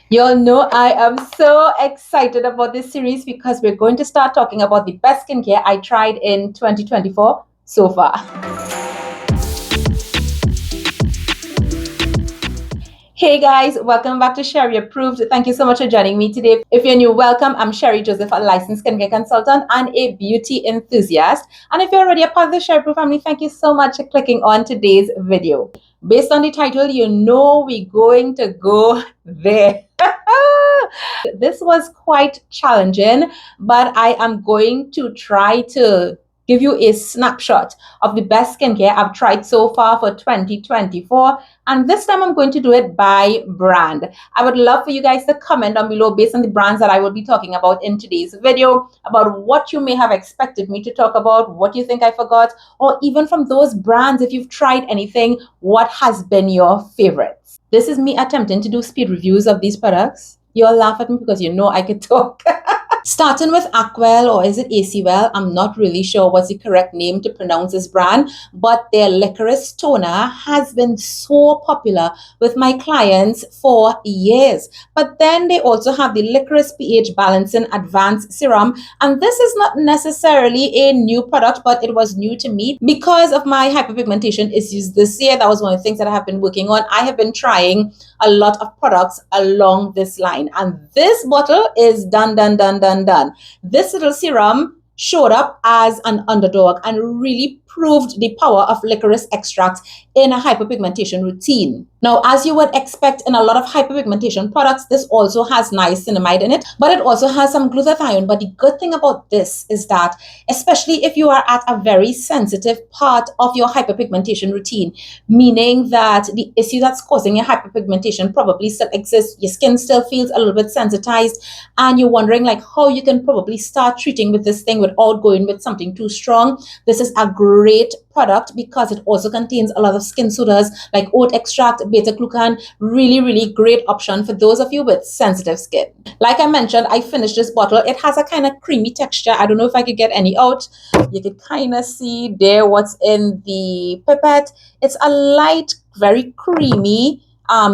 Y'all know I am so excited about this series because we're going to start talking about the best skincare I tried in 2024 so far. Hey guys, welcome back to SheriApproved. Thank you so much for joining me today. If you're new, welcome. I'm Sherry Joseph, a licensed skincare consultant and a beauty enthusiast. And if you're already a part of the SheriApproved family, thank you so much for clicking on today's video. Based on the title, you know we're going to go there. This was quite challenging, but I am going to try to give you a snapshot of the best skincare I've tried so far for 2024. And this time I'm going to do it by brand. I would love for you guys to comment down below based on the brands that I will be talking about in today's video, about what you may have expected me to talk about, what you think I forgot, or even from those brands, if you've tried anything, what has been your favorites. This is me attempting to do speed reviews of these products. You'll laugh at me because you know I could talk. Starting with ACWELL, or is it ACWELL? I'm not really sure what's the correct name to pronounce this brand, but their licorice toner has been so popular with my clients for years. But then they also have the licorice pH balancing advanced serum, and this is not necessarily a new product, but it was new to me because of my hyperpigmentation issues this year. That was one of the things that I have been working on. I have been trying a lot of products along this line, and this bottle is done. This little serum showed up as an underdog and really proved the power of licorice extract in a hyperpigmentation routine. Now, as you would expect in a lot of hyperpigmentation products, this also has niacinamide in it, but it also has some glutathione. But the good thing about this is that, especially if you are at a very sensitive part of your hyperpigmentation routine, meaning that the issue that's causing your hyperpigmentation probably still exists, your skin still feels a little bit sensitized, and you're wondering like how you can probably start treating with this thing without going with something too strong, this is a great product because it also contains a lot of skin sodas like oat extract, beta-glucan. Really great option for those of you with sensitive skin. Like I mentioned, I finished this bottle. It has a kind of creamy texture. I don't know if I could get any out. You could kind of see there what's in the pipette. It's a light, very creamy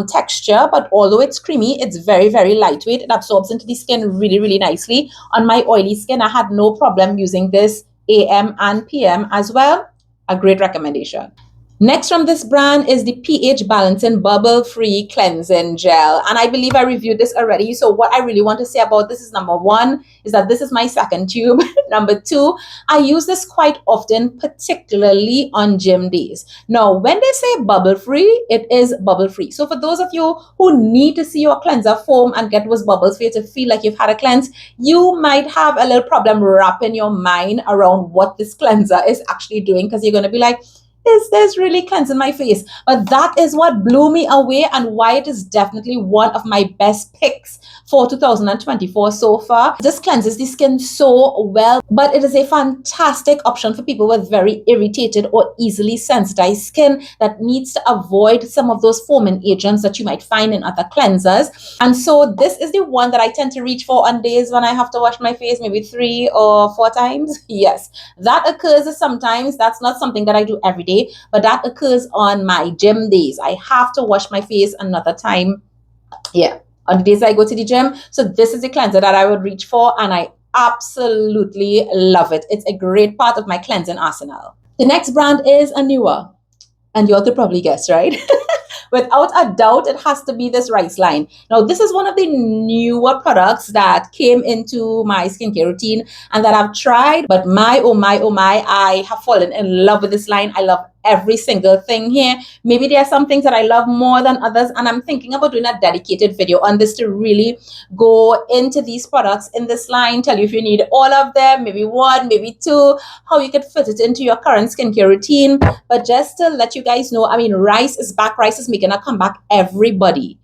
texture, but although it's creamy, it's very lightweight. It absorbs into the skin really nicely. On my oily skin, I had no problem using this AM and PM as well. A great recommendation. Next from this brand is the pH Balancing Bubble Free Cleansing Gel. And I believe I reviewed this already. So what I really want to say about this is, number one, is that this is my second tube. Number two, I use this quite often, particularly on gym days. Now, when they say bubble free, it is bubble free. So for those of you who need to see your cleanser foam and get those bubbles for you to feel like you've had a cleanse, you might have a little problem wrapping your mind around what this cleanser is actually doing, because you're going to be like, is this really cleansing my face? But that is what blew me away and why it is definitely one of my best picks for 2024 so far. This cleanses the skin so well, but it is a fantastic option for people with very irritated or easily sensitized skin that needs to avoid some of those foaming agents that you might find in other cleansers. And so this is the one that I tend to reach for on days when I have to wash my face maybe 3 or 4 times. Yes, that occurs sometimes. That's not something that I do every day, but that occurs on my gym days. I have to wash my face another time. Yeah, on the days I go to the gym. So this is the cleanser that I would reach for, and I absolutely love it. It's a great part of my cleansing arsenal. The next brand is ANUA, and you all could probably guess, right? Without a doubt, it has to be this rice line. Now, this is one of the newer products that came into my skincare routine and that I've tried, but my, oh my, I have fallen in love with this line. I love every single thing here. Maybe there are some things that I love more than others, and I'm thinking about doing a dedicated video on this to really go into these products in this line, tell you if you need all of them, maybe 1, maybe 2, how you could fit it into your current skincare routine. But just to let you guys know, I mean, rice is back. Rice is making a comeback. Everybody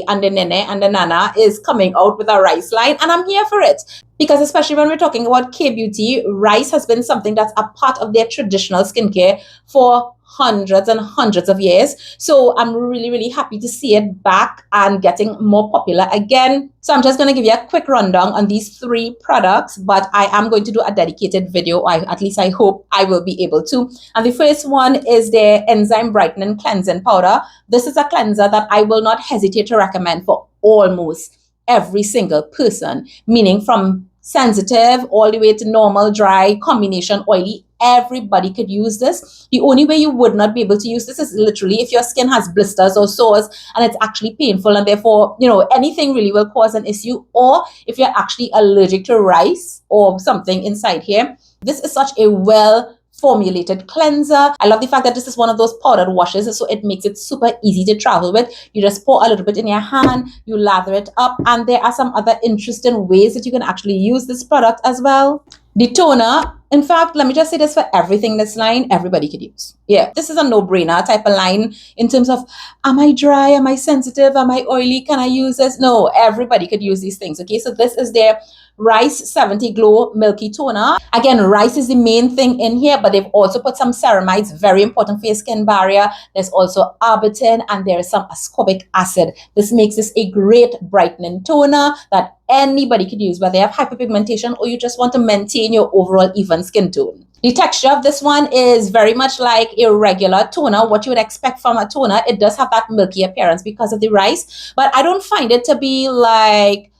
and the nene and the nana is coming out with a rice line, and I'm here for it. Because especially when we're talking about KBeauty, rice has been something that's a part of their traditional skincare for hundreds and hundreds of years. So I'm really happy to see it back and getting more popular again. So I'm just going to give you a quick rundown on these 3 products, but I am going to do a dedicated video. At least I hope I will be able to. And the first one is their Enzyme Brightening Cleansing Powder. This is a cleanser that I will not hesitate to recommend for almost every single person, meaning from sensitive all the way to normal, dry, combination, oily. Everybody could use this. The only way you would not be able to use this is literally if your skin has blisters or sores and it's actually painful, and therefore, anything really will cause an issue, or if you're actually allergic to rice or something inside here. This is such a well formulated cleanser. I love the fact that this is one of those powdered washes, so it makes it super easy to travel with. You just pour a little bit in your hand, you lather it up, and there are some other interesting ways that you can actually use this product as well. The toner, in fact, let me just say this for everything this line, everybody could use. Yeah, this is a no-brainer type of line in terms of, am I dry? Am I sensitive? Am I oily? Can I use this? No, everybody could use these things. Okay, so this is their Rice 70 Glow Milky Toner. Again, rice is the main thing in here, but they've also put some ceramides, very important for your skin barrier. There's also arbutin, and there is some ascorbic acid. This makes this a great brightening toner that anybody could use, whether you have hyperpigmentation or you just want to maintain your overall even skin tone. The texture of this one is very much like a regular toner, what you would expect from a toner. It does have that milky appearance because of the rice, but I don't find it to be like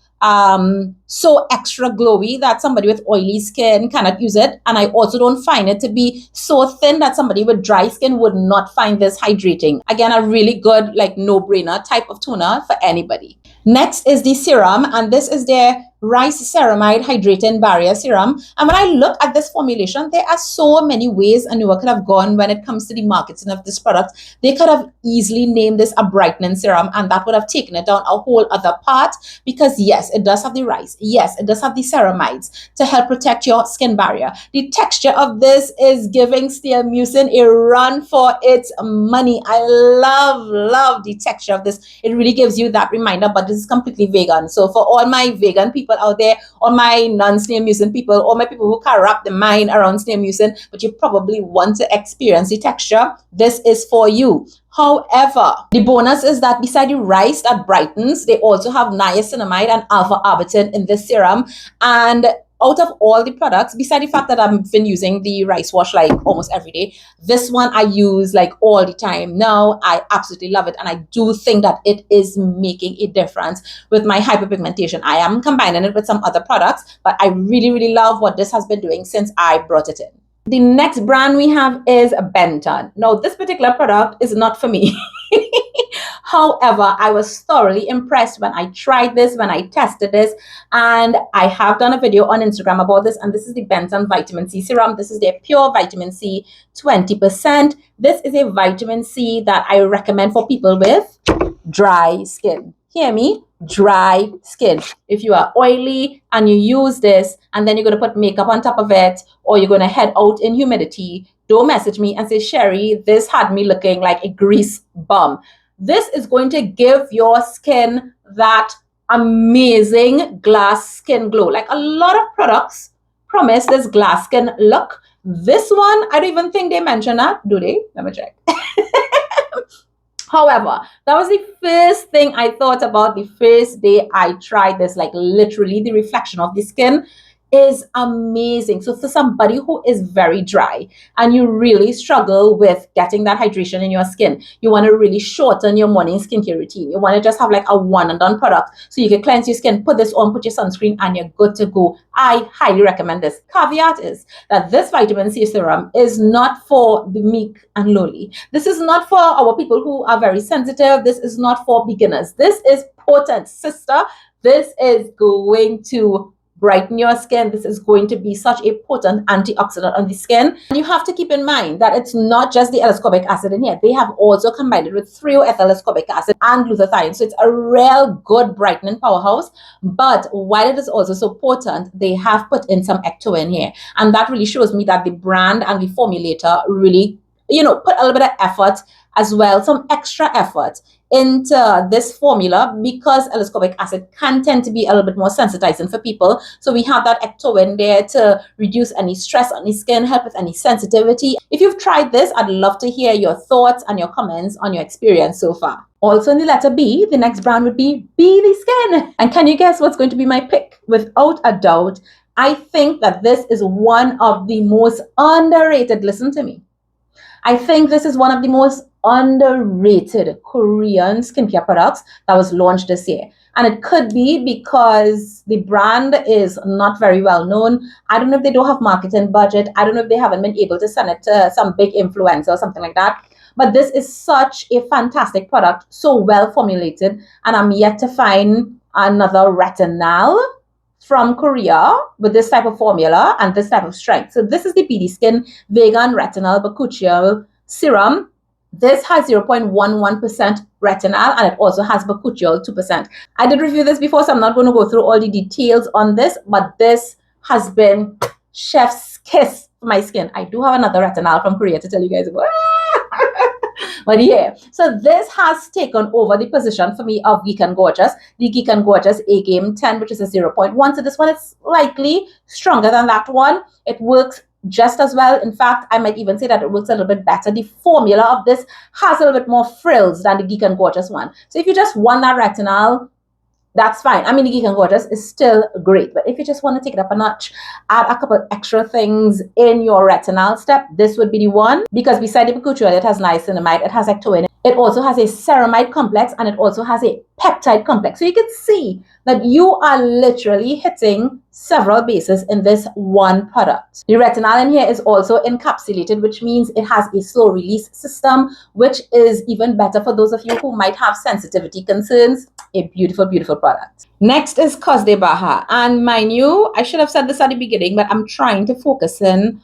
so extra glowy that somebody with oily skin cannot use it. And I also don't find it to be so thin that somebody with dry skin would not find this hydrating. Again, a really good, like, no-brainer type of toner for anybody. Next is the serum, and this is their Rice Ceramide Hydrating Barrier Serum. And when I look at this formulation, there are so many ways ANUA could have gone when it comes to the marketing of this product. They could have easily named this a brightening serum, and that would have taken it down a whole other path, because yes, it does have the rice. Yes, it does have the ceramides to help protect your skin barrier. The texture of this is giving Steamucin a run for its money. I love the texture of this. It really gives you that reminder, but this is completely vegan. So for all my vegan people out there, or my non-Steamucin people, or my people who can't wrap their mind around Steamucin, but you probably want to experience the texture, this is for you. However, the bonus is that beside the rice that brightens, they also have niacinamide and alpha-arbutin in this serum. And out of all the products, beside the fact that I've been using the rice wash like almost every day, this one I use like all the time now. I absolutely love it, and I do think that it is making a difference with my hyperpigmentation. I am combining it with some other products, but I really love what this has been doing since I brought it in. The next brand we have is Benton. Now, this particular product is not for me. However, I was thoroughly impressed when I tried this, when I tested this, and I have done a video on Instagram about this, and this is the Benton Vitamin C Serum. This is their pure vitamin C, 20%. This is a vitamin C that I recommend for people with dry skin. Hear me? Dry skin. If you are oily and you use this and then you're going to put makeup on top of it, or you're going to head out in humidity, don't message me and say, Sherry, this had me looking like a grease bum. This is going to give your skin that amazing glass skin glow. Like a lot of products promise this glass skin look. This one, I don't even think they mention that, do they? Let me check. However, that was the first thing I thought about the first day I tried this. Like literally the reflection of the skin is amazing. So for somebody who is very dry and you really struggle with getting that hydration in your skin, you want to really shorten your morning skincare routine. You want to just have like a one and done product so you can cleanse your skin, put this on, put your sunscreen, and you're good to go. I highly recommend this. Caveat is that this vitamin C serum is not for the meek and lowly. This is not for our people who are very sensitive. This is not for beginners. This is potent, sister. This is going to brighten your skin. This is going to be such a potent antioxidant on the skin. And you have to keep in mind that it's not just the L-ascorbic acid in here. They have also combined it with 3-O-ethyl ascorbic acid and glutathione. So it's a real good brightening powerhouse. But while it is also so potent, they have put in some ecto in here. And that really shows me that the brand and the formulator really, put a little bit of effort as well, some extra effort into this formula, because L-ascorbic acid can tend to be a little bit more sensitizing for people. So we have that ecto there to reduce any stress on the skin, help with any sensitivity. If you've tried this, I'd love to hear your thoughts and your comments on your experience so far. Also in the letter B, the next brand would be BeTheSkin. And can you guess what's going to be my pick? Without a doubt, I think that this is one of the most underrated, listen to me, I think this is one of the most underrated Korean skincare products that was launched this year. And it could be because the brand is not very well known. I don't know if they don't have marketing budget. I don't know if they haven't been able to send it to some big influencer or something like that. But this is such a fantastic product, so well formulated. And I'm yet to find another Retinal from Korea with this type of formula and this type of strength. So this is the BeTheSkin Vegan Retinal Bakuchiol Serum. This has 0.11% retinol and it also has Bakuchiol 2%. I did review this before, so I'm not going to go through all the details on this, but this has been chef's kiss for my skin. I do have another retinol from Korea to tell you guys about. But yeah, so this has taken over the position for me of Geek and Gorgeous, the Geek and Gorgeous A Game 10, which is a 0.1. So this one is slightly stronger than that one. It works just as well. In fact, I might even say that it works a little bit better. The formula of this has a little bit more frills than the Geek and Gorgeous one. So if you just want that retinol, that's fine. I mean, the Geek and Gorgeous is still great, but if you just want to take it up a notch, add a couple extra things in your retinol step, this would be the one. Because beside the Bakuchiol, it has niacinamide, it has ectoin, it also has a ceramide complex, and it also has a peptide complex. So you can see that you are literally hitting several bases in this one product. The retinol in here is also encapsulated, which means it has a slow release system, which is even better for those of you who might have sensitivity concerns. A beautiful, beautiful product. Next is COS DE BAHA. And mind you, I should have said this at the beginning, but I'm trying to focus in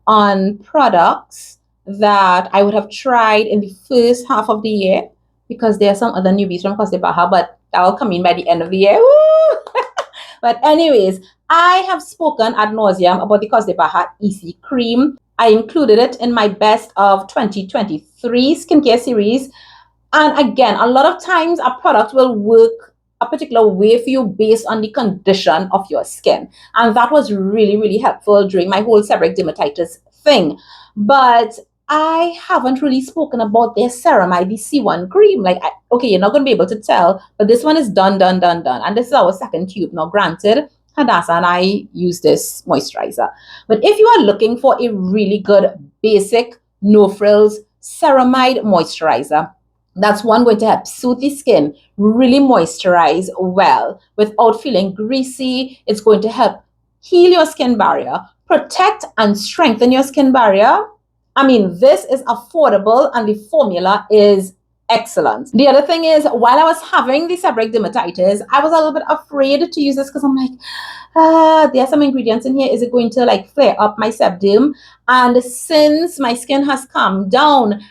on products that I would have tried in the first half of the year, because there are some other newbies from COS DE BAHA, but that will come in by the end of the year. But anyways, I have spoken ad nauseum about the COS DE BAHA EC Cream. I included it in my best of 2023 skincare series. And again, a lot of times a product will work a particular way for you based on the condition of your skin. And that was really, really helpful during my whole seborrheic dermatitis thing. But I haven't really spoken about their Ceramide, the C1 cream. Like, okay, you're not going to be able to tell, but this one is done. And this is our second tube. Now, granted, Hadassah and I use this moisturizer. But if you are looking for a really good, basic, no frills Ceramide moisturizer, that's one going to help soothe the skin, really moisturize well without feeling greasy. It's going to help heal your skin barrier, protect and strengthen your skin barrier. I mean, this is affordable and the formula is excellent. The other thing is, while I was having the seborrheic dermatitis, I was a little bit afraid to use this because I'm like, there are some ingredients in here. Is it going to like flare up my sebderm? And since my skin has calmed down,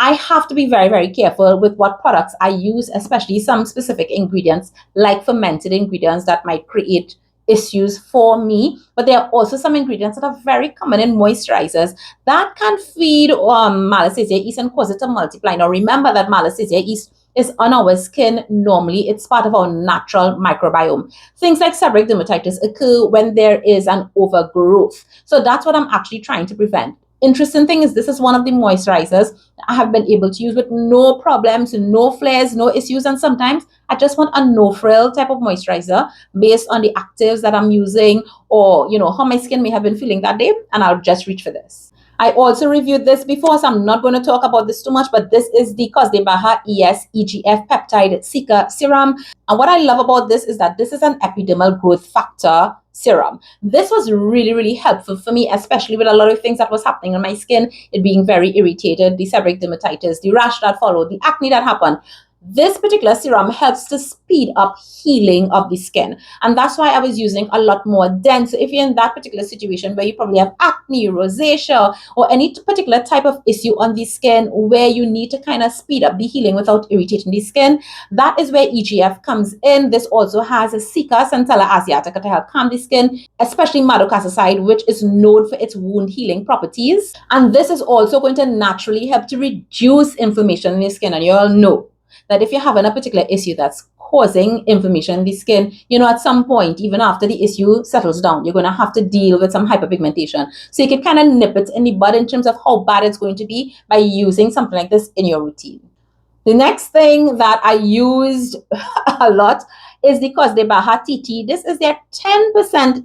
I have to be very, very careful with what products I use, especially some specific ingredients like fermented ingredients that might create issues for me. But there are also some ingredients that are very common in moisturizers that can feed Malassezia yeast and cause it to multiply. Now remember that Malassezia yeast is on our skin normally. It's part of our natural microbiome. Things like seborrheic dermatitis occur when there is an overgrowth. So that's what I'm actually trying to prevent. Interesting thing is, this is one of the moisturizers I have been able to use with no problems, no flares, no issues. And sometimes I just want a no frill type of moisturizer based on the actives that I'm using, or how my skin may have been feeling that day, and I'll just reach for this. I also reviewed this before, so I'm not going to talk about this too much, but this is the COS DE BAHA ES EGF Peptide Seeker Serum. And what I love about this is that this is an epidermal growth factor serum. This was really, really helpful for me, especially with a lot of things that was happening on my skin, it being very irritated, the seborrheic dermatitis, the rash that followed, the acne that happened. This particular serum helps to speed up healing of the skin. And that's why I was using a lot more dense. So if you're in that particular situation where you probably have acne, rosacea, or any particular type of issue on the skin where you need to kind of speed up the healing without irritating the skin, that is where EGF comes in. This also has a Cica Centella asiatica to help calm the skin, especially madocassoside, which is known for its wound healing properties. And this is also going to naturally help to reduce inflammation in the skin. And you all know that if you're having a particular issue that's causing inflammation in the skin, at some point, even after the issue settles down, you're going to have to deal with some hyperpigmentation. So you can kind of nip it in the bud in terms of how bad it's going to be by using something like this in your routine. The next thing that I used a lot is the COS DE BAHA TT. This is their 10%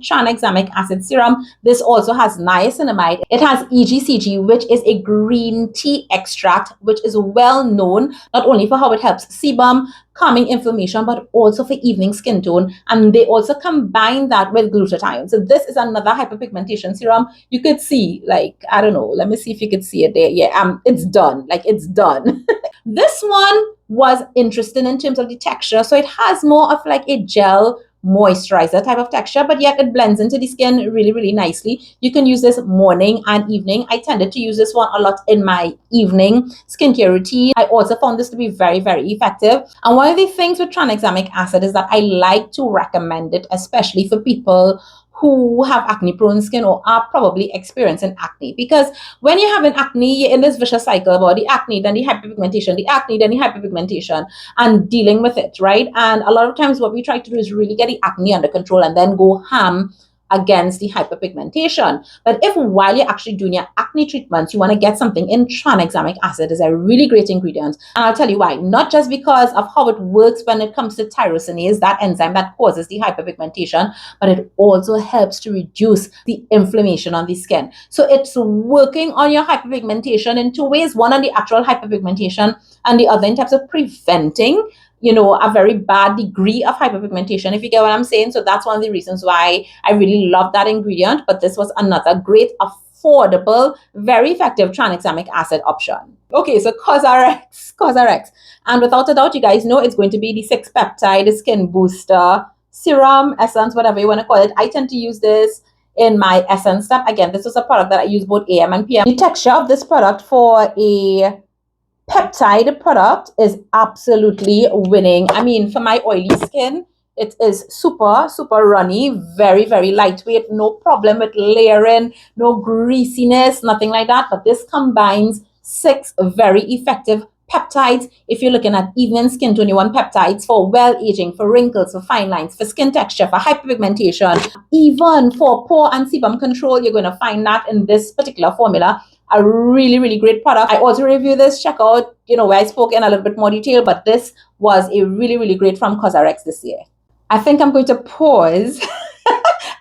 tranexamic acid serum. This also has niacinamide. It has EGCG, which is a green tea extract, which is well known not only for how it helps sebum, calming inflammation, but also for evening skin tone. And they also combine that with glutathione. So this is another hyperpigmentation serum. You could see, like, I don't know, let me see if you could see it there. Yeah, it's done. Like, it's done. This one was interesting in terms of the texture. So it has more of like a gel moisturizer type of texture, but yet it blends into the skin really, really nicely. You can use this morning and evening. I tended to use this one a lot in my evening skincare routine. I also found this to be very, very effective. And one of the things with tranexamic acid is that I like to recommend it, especially for people who have acne prone skin or are probably experiencing acne, because when you're having acne, you're in this vicious cycle about the acne, then the hyperpigmentation, the acne, then the hyperpigmentation, and dealing with it, right? And a lot of times what we try to do is really get the acne under control and then go ham against the hyperpigmentation. But if while you're actually doing your acne treatments, you want to get something in, tranexamic acid is a really great ingredient. And I'll tell you why. Not just because of how it works when it comes to tyrosinase, that enzyme that causes the hyperpigmentation, but it also helps to reduce the inflammation on the skin. So it's working on your hyperpigmentation in two ways. One, on the actual hyperpigmentation, and the other in terms of preventing a very bad degree of hyperpigmentation, if you get what I'm saying. So that's one of the reasons why I really love that ingredient. But this was another great, affordable, very effective tranexamic acid option. Okay, so COSRX. And without a doubt, you guys know it's going to be the 6 peptide skin booster serum, essence, whatever you want to call it. I tend to use this in my essence step. Again, this is a product that I use both AM and PM. The texture of this product for a peptide product is absolutely winning. I mean, for my oily skin, it is super, super runny, very, very lightweight, no problem with layering, no greasiness, nothing like that. But this combines 6 very effective peptides. If you're looking at evening skin tone, you want peptides for well aging, for wrinkles, for fine lines, for skin texture, for hyperpigmentation, even for pore and sebum control. You're going to find that in this particular formula. A really, really great product. I also review this. Check out, where I spoke in a little bit more detail, but this was a really, really great from COSRX this year. I think I'm going to pause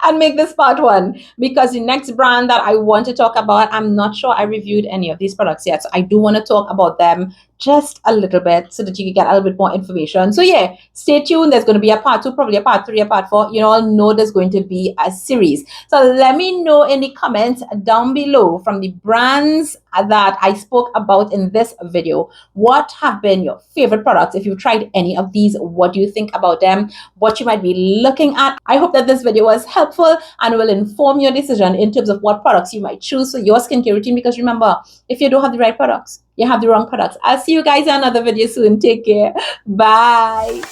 and make this part 1, because the next brand that I want to talk about, I'm not sure I reviewed any of these products yet. So I do want to talk about them just a little bit so that you can get a little bit more information. So yeah, stay tuned. There's going to be a part 2, probably a part 3, a part 4. You all know there's going to be a series. So let me know in the comments down below from the brands that I spoke about in this video. What have been your favorite products? If you've tried any of these, what do you think about them? What you might be looking at? I hope that this video was helpful and will inform your decision in terms of what products you might choose for your skincare routine. Because remember, if you don't have the right products, you have the wrong products. I'll see you guys in another video soon. Take care. Bye.